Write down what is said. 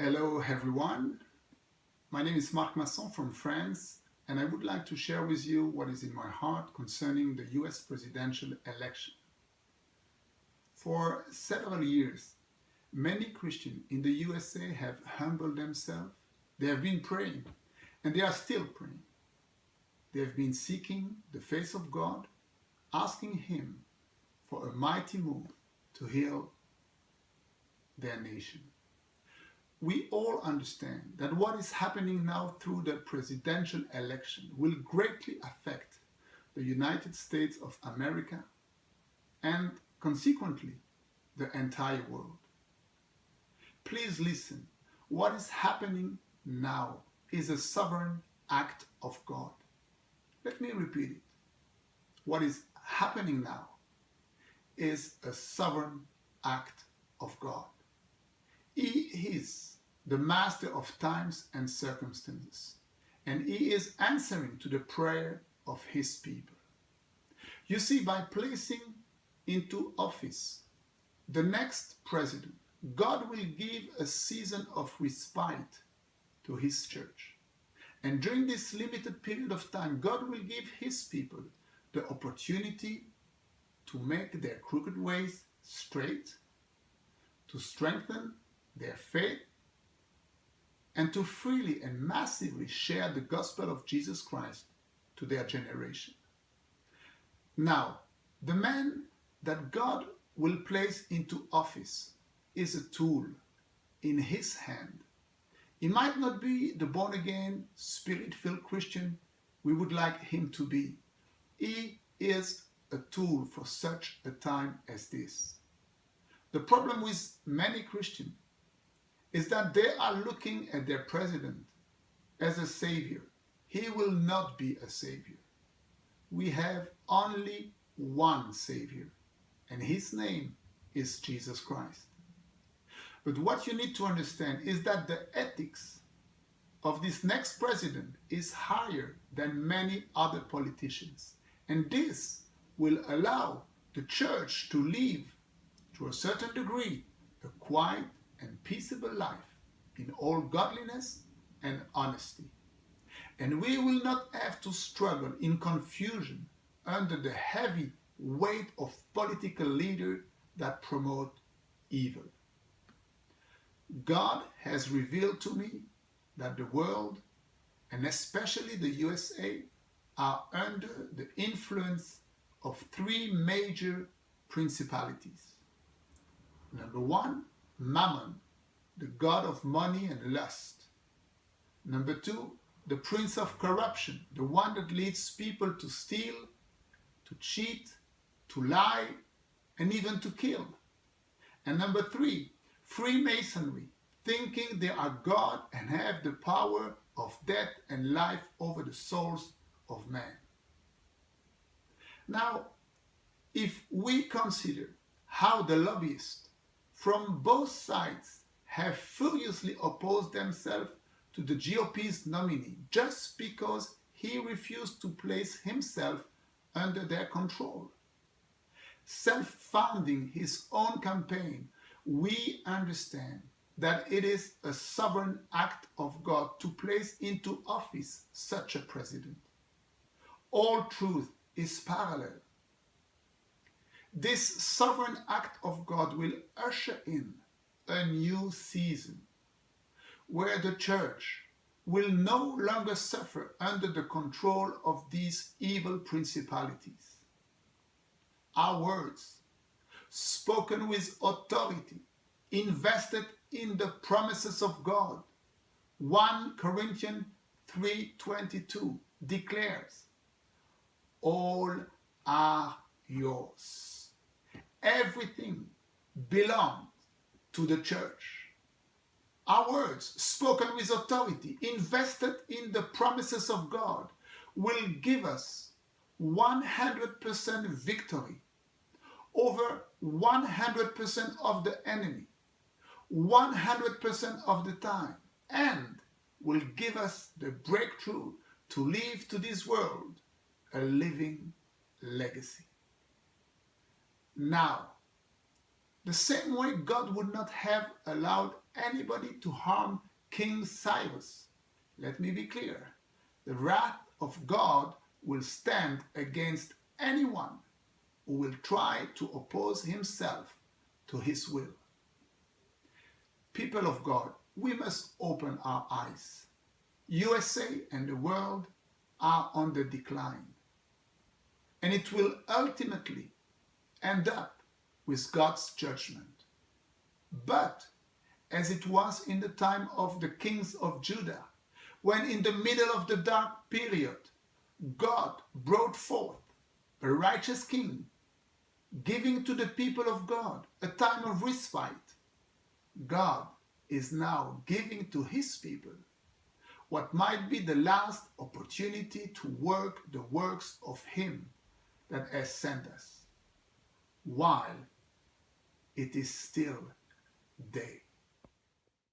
Hello everyone, my name is Marc Masson from France and I would like to share with you what is in my heart concerning the US presidential election. For several years, many Christians in the USA have humbled themselves, they have been praying and they are still praying. They have been seeking the face of God, asking Him for a mighty move to heal their nation. We all understand that what is happening now through the presidential election will greatly affect the United States of America and consequently the entire world. Please listen, what is happening now is a sovereign act of God. Let me repeat it. What is happening now is a sovereign act of God. He is the master of times and circumstances, and He is answering to the prayer of His people. You see, by placing into office the next president, God will give a season of respite to His church. And during this limited period of time, God will give His people the opportunity to make their crooked ways straight, to strengthen their faith, and to freely and massively share the gospel of Jesus Christ to their generation. Now, the man that God will place into office is a tool in His hand. He might not be the born-again, spirit-filled Christian we would like him to be. He is a tool for such a time as this. The problem with many Christians is that they are looking at their president as a savior. He will not be a savior. We have only one savior, and His name is Jesus Christ. But what you need to understand is that the ethics of this next president is higher than many other politicians. And this will allow the church to live, to a certain degree, a quiet and peaceable life in all godliness and honesty. And we will not have to struggle in confusion under the heavy weight of political leaders that promote evil. God has revealed to me that the world, and especially the USA, are under the influence of three major principalities. Number one, Mammon, the god of money and lust. Number two, the prince of corruption, the one that leads people to steal, to cheat, to lie, and even to kill. And number three, Freemasonry, thinking they are God and have the power of death and life over the souls of man. Now, if we consider how the lobbyists from both sides have furiously opposed themselves to the GOP's nominee just because he refused to place himself under their control, self-funding his own campaign, we understand that it is a sovereign act of God to place into office such a president. All truth is parallel. This sovereign act of God will usher in a new season where the church will no longer suffer under the control of these evil principalities. Our words, spoken with authority, invested in the promises of God. 1 Corinthians 3:22 declares, all are yours. Everything belongs to the church. Our words, spoken with authority, invested in the promises of God, will give us 100% victory over 100% of the enemy, 100% of the time, and will give us the breakthrough to leave to this world a living legacy. Now, the same way God would not have allowed anybody to harm King Cyrus. Let me be clear. The wrath of God will stand against anyone who will try to oppose himself to his will. People of God, we must open our eyes. USA and the world are on the decline. And it will ultimately end up with God's judgment. But as it was in the time of the kings of Judah, when in the middle of the dark period, God brought forth a righteous king, giving to the people of God a time of respite, God is now giving to his people what might be the last opportunity to work the works of him that has sent us, while it is still day.